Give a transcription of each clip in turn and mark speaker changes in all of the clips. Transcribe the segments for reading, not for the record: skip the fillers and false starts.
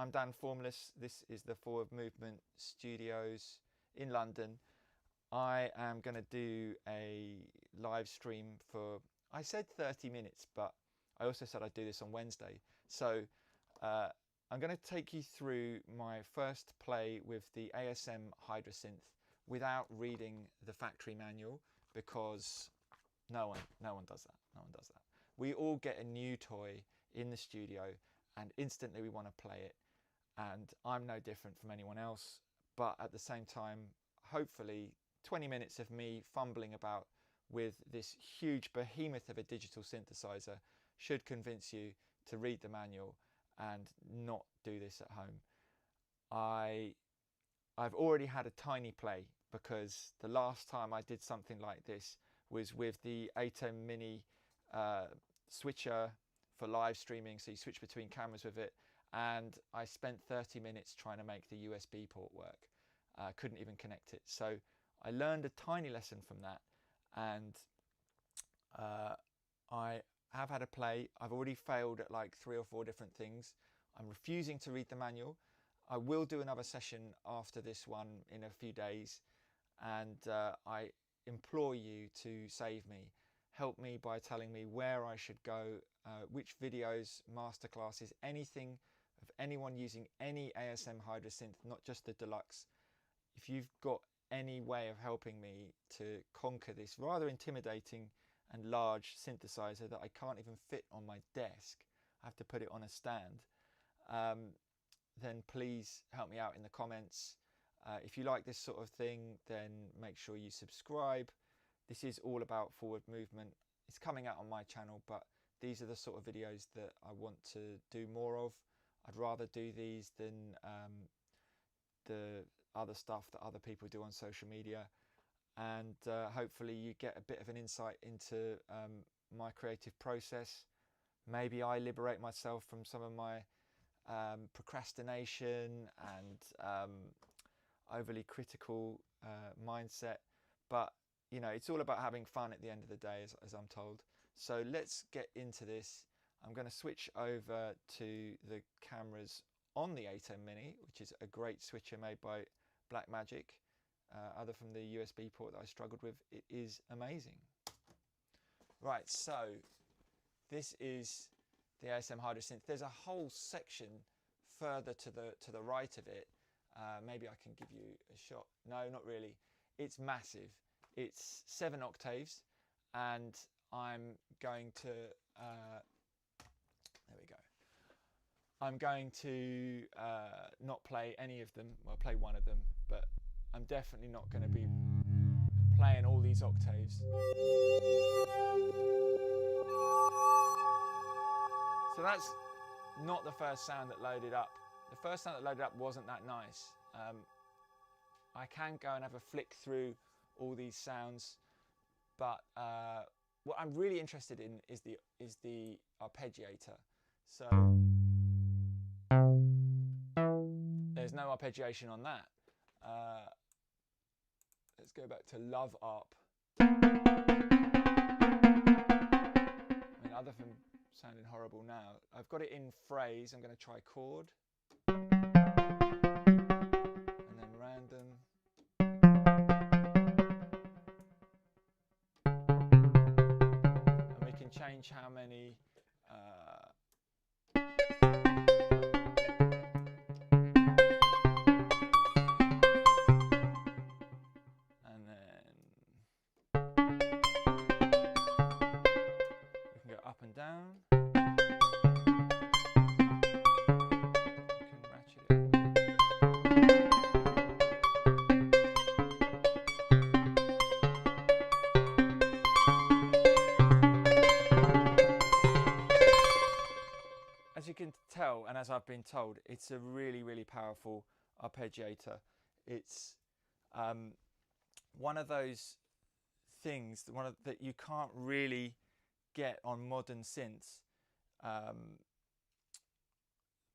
Speaker 1: I'm Dan Formless. This is the Forward Movement Studios in London. I am going to do a live stream for, I said 30 minutes, but I also said I'd do this on Wednesday. So I'm going to take you through my first play with the ASM Hydrasynth without reading the factory manual, because no one does that. No one does that. We all get a new toy in the studio and instantly we want to play it. And I'm no different from anyone else. But at the same time, hopefully 20 minutes of me fumbling about with this huge behemoth of a digital synthesizer should convince you to read the manual and not do this at home. I've already had a tiny play, because the last time I did something like this was with the ASM Mini switcher for live streaming, so you switch between cameras with it, and I spent 30 minutes trying to make the USB port work. Couldn't even connect it. So I learned a tiny lesson from that, and I have had a play. I've already failed at like 3 or 4 different things. I'm refusing to read the manual. I will do another session after this one in a few days, and I implore you to save me. Help me by telling me where I should go, which videos, masterclasses, anything of anyone using any ASM Hydrasynth, not just the Deluxe. If you've got any way of helping me to conquer this rather intimidating and large synthesizer that I can't even fit on my desk, I have to put it on a stand, then please help me out in the comments. If you like this sort of thing, then make sure you subscribe. This is all about forward movement. It's coming out on my channel, but these are the sort of videos that I want to do more of. I'd rather do these than the other stuff that other people do on social media. And hopefully you get a bit of an insight into my creative process. Maybe I liberate myself from some of my procrastination and overly critical mindset. But you know, it's all about having fun at the end of the day, as I'm told. So let's get into this. I'm going to switch over to the cameras on the ASM Mini, which is a great switcher made by Blackmagic. Other from the USB port that I struggled with, it is amazing. Right, so this is the ASM Hydrasynth. There's a whole section further to the right of it. Maybe I can give you a shot. No, not really. It's massive. It's 7 octaves, and I'm going to there we go. I'm going to not play any of them. Well, play one of them, but I'm definitely not going to be playing all these octaves. So that's not the first sound that loaded up. The first sound that loaded up wasn't that nice. I can go and have a flick through all these sounds, but what I'm really interested in is the arpeggiator. So there's no arpeggiation on that. Let's go back to Love Arp. I mean, other than sounding horrible now, I've got it in phrase. I'm going to try chord, and then random. And we can change how many up and down. You can ratchet it. As you can tell, and as I've been told, it's a really, really powerful arpeggiator. It's one of those things that you can't really get on modern synths.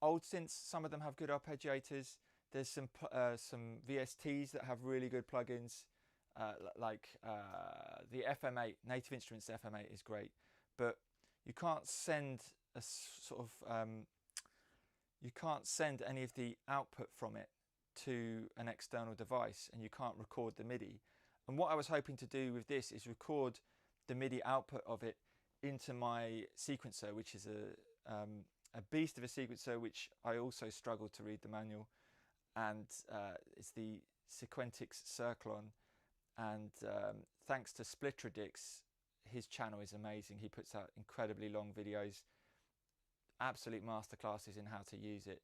Speaker 1: Old synths, some of them have good arpeggiators. There's some VSTs that have really good plugins, like the FM8, Native Instruments FM8 is great, but you can't send a sort of you can't send any of the output from it to an external device, and you can't record the MIDI. And what I was hoping to do with this is record the MIDI output of it into my sequencer, which is a beast of a sequencer, which I also struggled to read the manual, and it's the Sequentix Circlon. And thanks to Splitradix, his channel is amazing. He puts out incredibly long videos, absolute masterclasses in how to use it.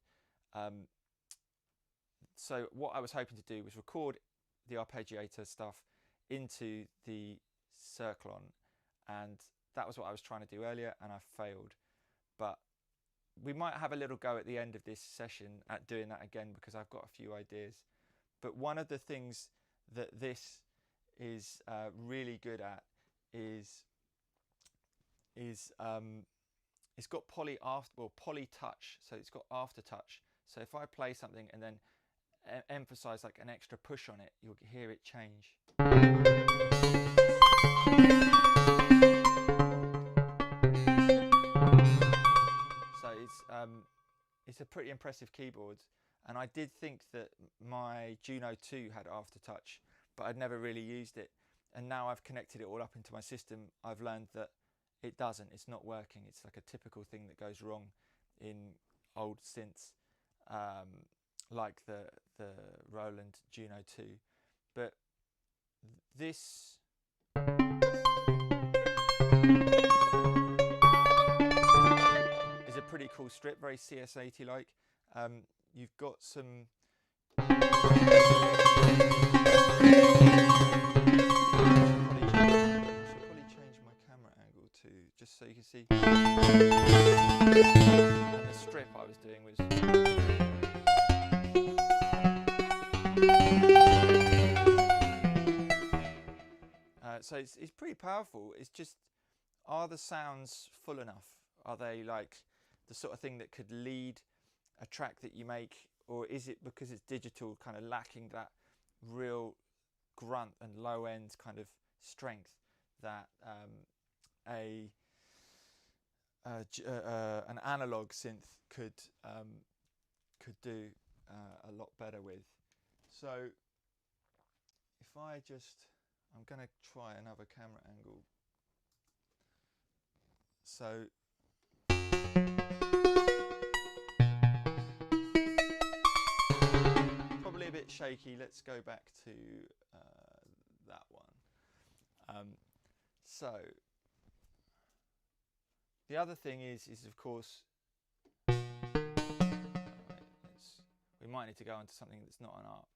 Speaker 1: So what I was hoping to do was record the arpeggiator stuff into the Circlon, and that was what I was trying to do earlier, and I failed. But we might have a little go at the end of this session at doing that again, because I've got a few ideas. But one of the things that this is really good at is it's got poly touch, so it's got aftertouch. So if I play something and then emphasize like an extra push on it, you'll hear it change. So it's a pretty impressive keyboard, and I did think that my Juno 2 had aftertouch, but I'd never really used it. And now I've connected it all up into my system, I've learned that it doesn't, it's not working. It's like a typical thing that goes wrong in old synths, like the Roland Juno 2. But this is a pretty cool strip, very CS80 like. You've got some just so you can see. And the strip I was doing was so it's pretty powerful. It's just, are the sounds full enough? Are they like the sort of thing that could lead a track that you make, or is it, because it's digital, kind of lacking that real grunt and low end kind of strength that an analog synth could do a lot better with? So if I'm going to try another camera angle. So probably a bit shaky. Let's go back to that one. So the other thing is of course, we might need to go into something that's not an ARP.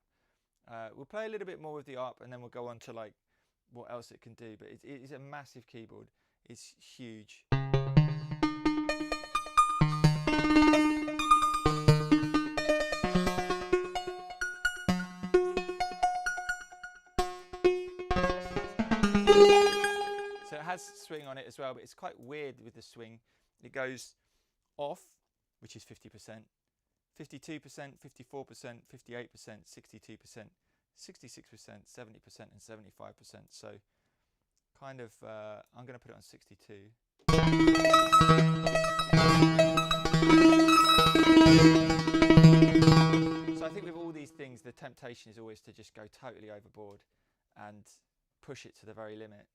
Speaker 1: We'll play a little bit more with the ARP, and then we'll go on to like what else it can do. But it is a massive keyboard. It's huge. So it has swing on it as well, but it's quite weird with the swing. It goes off, which is 50%, 52%, 54%, 58%, 62%, 66%, 70%, and 75%. So kind of, I'm going to put it on 62. So I think with all these things, the temptation is always to just go totally overboard and push it to the very limit.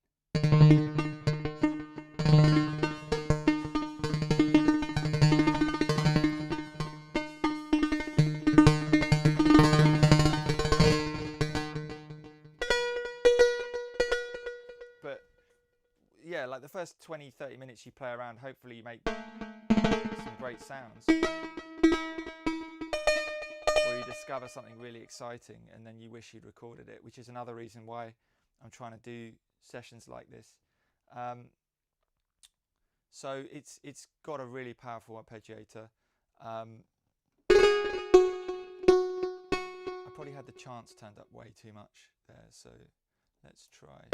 Speaker 1: But yeah, like the first 20-30 minutes you play around, hopefully you make some great sounds, or you discover something really exciting and then you wish you'd recorded it, which is another reason why I'm trying to do sessions like this. So it's got a really powerful arpeggiator. I probably had the chance turned up way too much there, so let's try.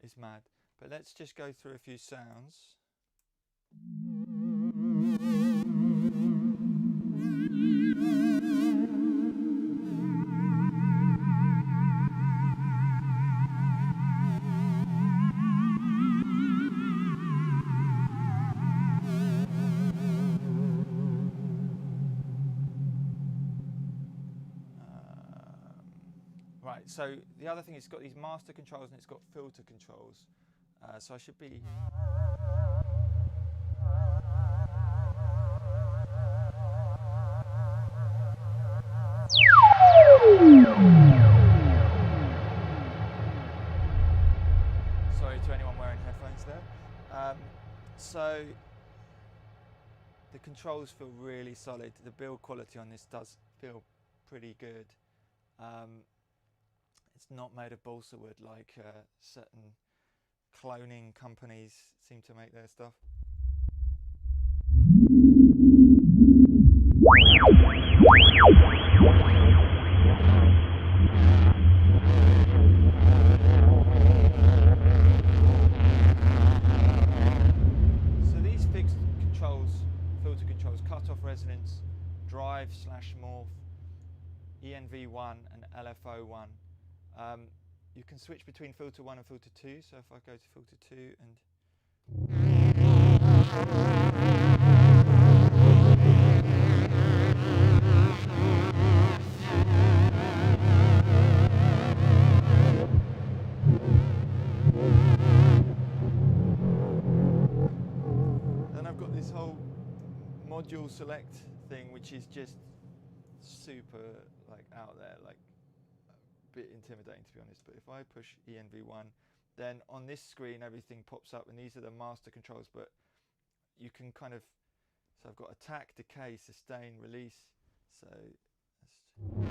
Speaker 1: It's mad. But let's just go through a few sounds. Right, so the other thing is it's got these master controls and it's got filter controls. So I should be... Sorry to anyone wearing headphones there. So the controls feel really solid. The build quality on this does feel pretty good. It's not made of balsa wood like certain cloning companies seem to make their stuff. So these fixed controls, filter controls, cutoff resonance, drive/morph, ENV1 and LFO1. You can switch between filter 1 and filter 2, so if I go to filter 2 and... Then I've got this whole module select thing, which is just super like out there, like a bit intimidating to be honest. But if I push ENV1, then on this screen everything pops up, and these are the master controls. But you can kind of, so I've got attack, decay, sustain, release. So you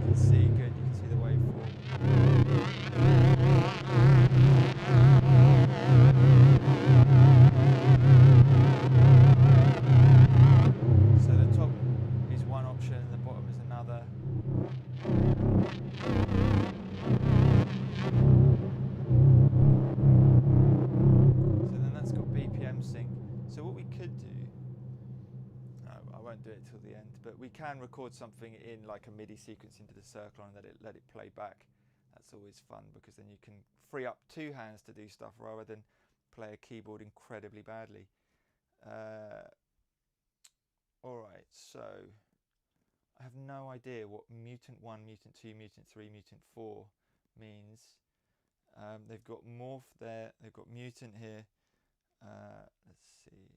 Speaker 1: can see good. You can see the waveform. So the top is one option and the bottom is another. So then that's got BPM sync. So what we could do, no, I won't do it till the end, but we can record something in like a MIDI sequence into the circle and let it play back. That's always fun because then you can free up two hands to do stuff rather than play a keyboard incredibly badly. Alright, so I have no idea what mutant 1, mutant 2, mutant 3, mutant 4 means. They've got morph there, they've got mutant here. Let's see.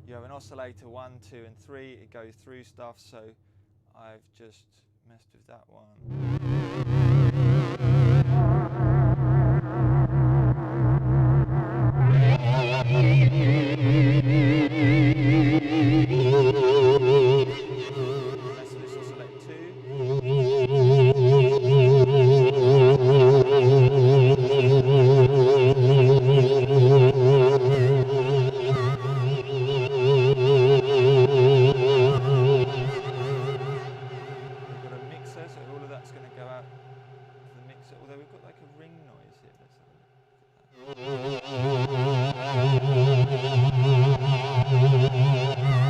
Speaker 1: You have an oscillator 1, 2 and 3, it goes through stuff, so I've just messed with that one. Mess with this oscillator 2. Although we've got like a ring noise here, let's have a look at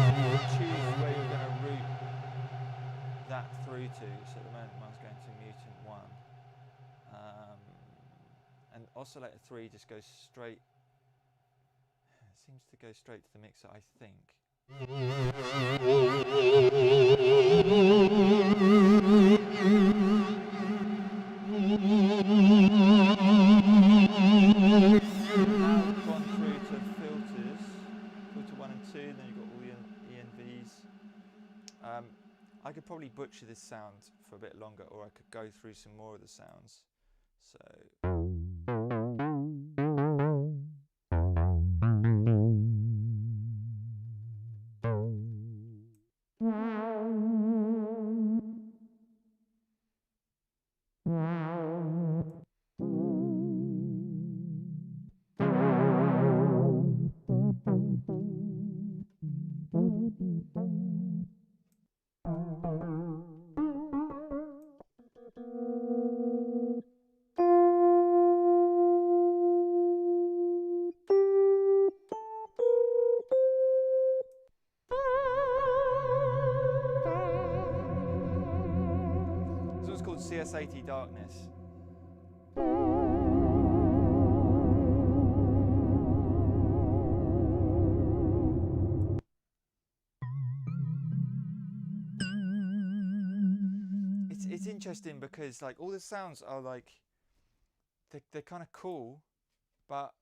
Speaker 1: that. Choose where you're going to route that through to. So at the moment mine's going to mutant 1. And oscillator 3 just goes straight, it seems to go straight to the mixer, I think. Gone through to filters, filter 1 and 2, then you've got all the ENVs. I could probably butcher this sound for a bit longer, or I could go through some more of the sounds. So. CS80 darkness. It's interesting because like all the sounds are like they're kind of cool, but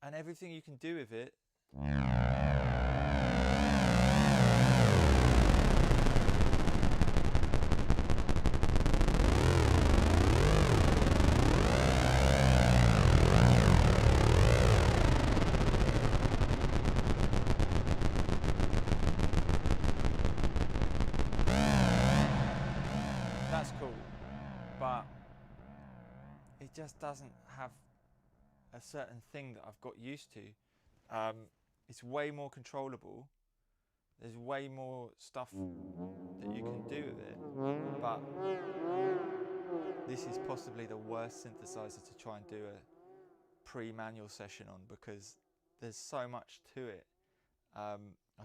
Speaker 1: and everything you can do with it. That's cool, but it just doesn't have a certain thing that I've got used to. It's way more controllable. There's way more stuff that you can do with it, but this is possibly the worst synthesizer to try and do a pre-manual session on because there's so much to it. I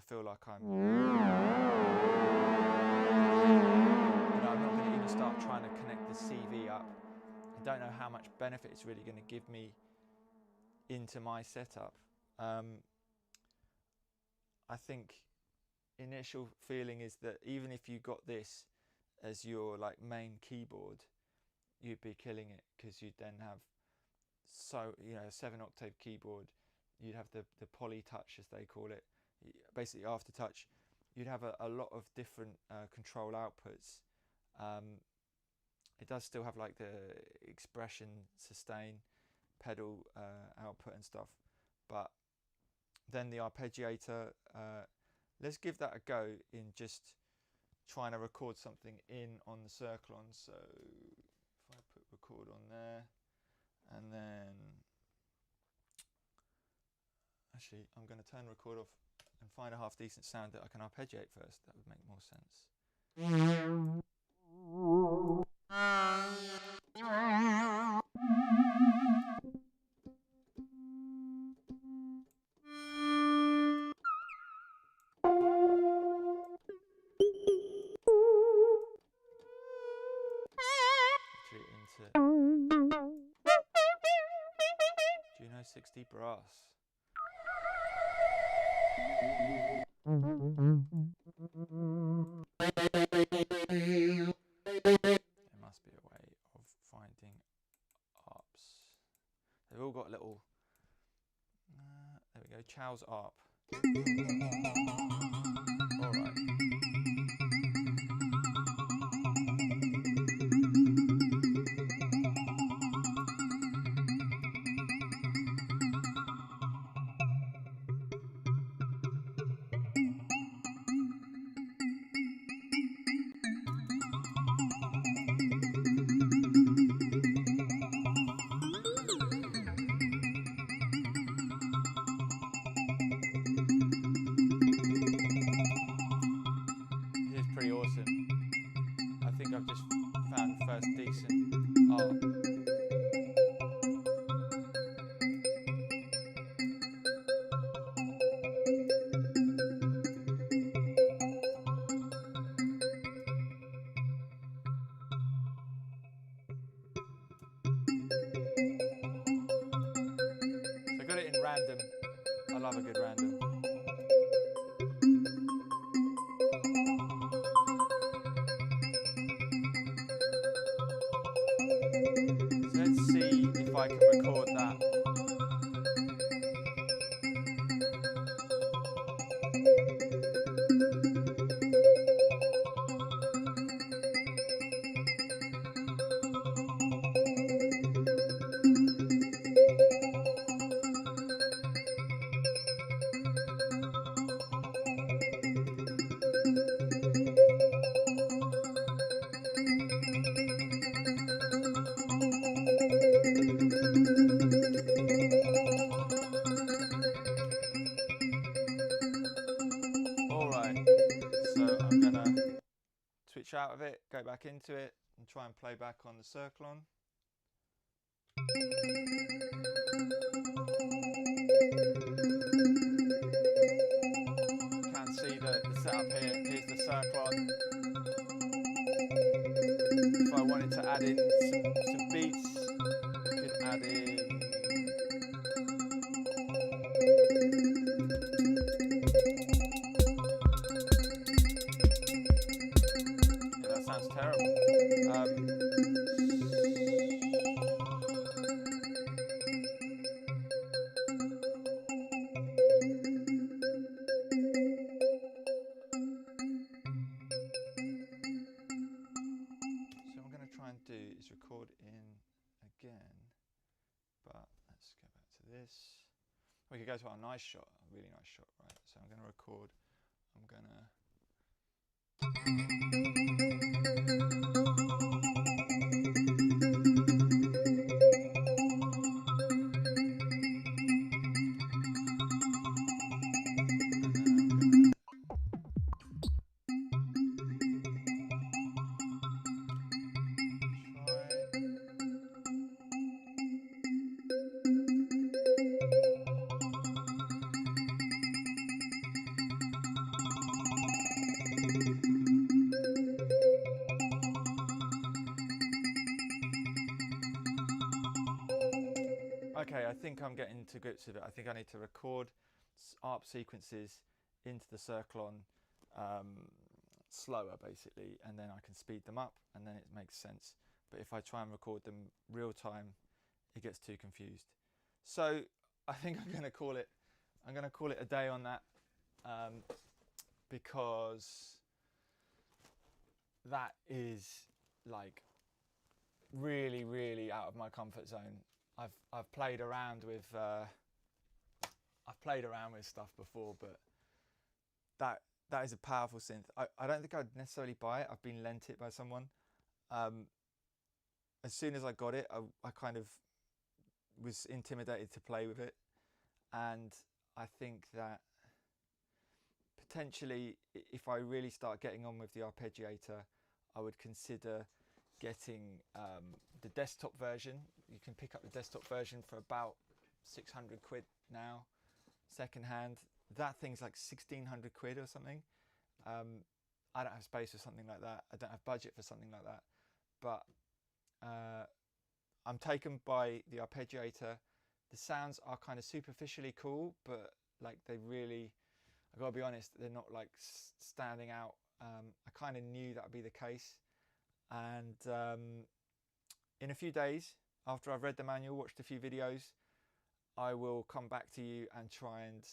Speaker 1: feel like I'm not going to even start trying to connect the CV up. I don't know how much benefit it's really going to give me into my setup. I think initial feeling is that even if you got this as your like main keyboard, you'd be killing it because you'd then have a 7-octave keyboard. You'd have the poly touch, as they call it, basically after touch. You'd have a lot of different control outputs. It does still have like the expression, sustain, pedal output and stuff, but then the arpeggiator, let's give that a go in just trying to record something in on the Circlon. So if I put record on there, and then actually I'm going to turn record off and find a half decent sound that I can arpeggiate first. That would make more sense. Juno 60 brass. There must be a way of finding arps. They've all got little. There we go. Chow's arp. All right. Pretty awesome. I think I've just found the first decent arp. So I got it in random. I love a good random. Let's see if I can record that. Switch out of it, go back into it, and try and play back on the Circlon. You can see that the setup add in some beats. We could add in. Yeah, that sounds terrible. Is record in again, but let's go back to this. We could go to our nice shot, a really nice shot, right? So I'm going to record, I'm going to okay, I think I'm getting to grips with it. I think I need to record ARP sequences into the Circlon slower, basically, and then I can speed them up, and then it makes sense. But if I try and record them real time, it gets too confused. So I think I'm going to call it a day on that, because that is like really out of my comfort zone. I've played around with stuff before, but that is a powerful synth. I don't think I'd necessarily buy it. I've been lent it by someone. As soon as I got it, I kind of was intimidated to play with it, and I think that potentially, if I really start getting on with the arpeggiator, I would consider getting the desktop version. You can pick up the desktop version for about 600 quid now, second hand. That thing's like 1600 quid or something. I don't have space for something like that. I don't have budget for something like that. But I'm taken by the arpeggiator. The sounds are kind of superficially cool, but like they really, I gotta be honest, they're not like standing out. I kind of knew that would be the case. And in a few days, after I've read the manual, watched a few videos, I will come back to you and try and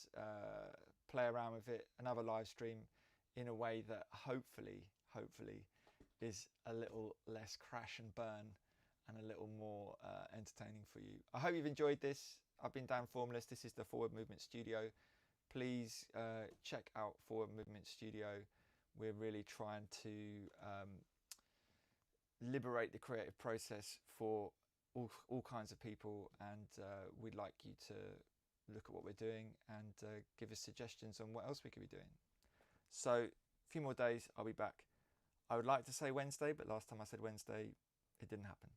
Speaker 1: play around with it, another live stream, in a way that hopefully is a little less crash and burn and a little more entertaining for you. I hope you've enjoyed this. I've been Dan Formless. This is the Forward Movement Studio. Please check out Forward Movement Studio. We're really trying to liberate the creative process for all kinds of people, and we'd like you to look at what we're doing and give us suggestions on what else we could be doing. So a few more days, I'll be back. I would like to say Wednesday, but last time I said Wednesday, it didn't happen.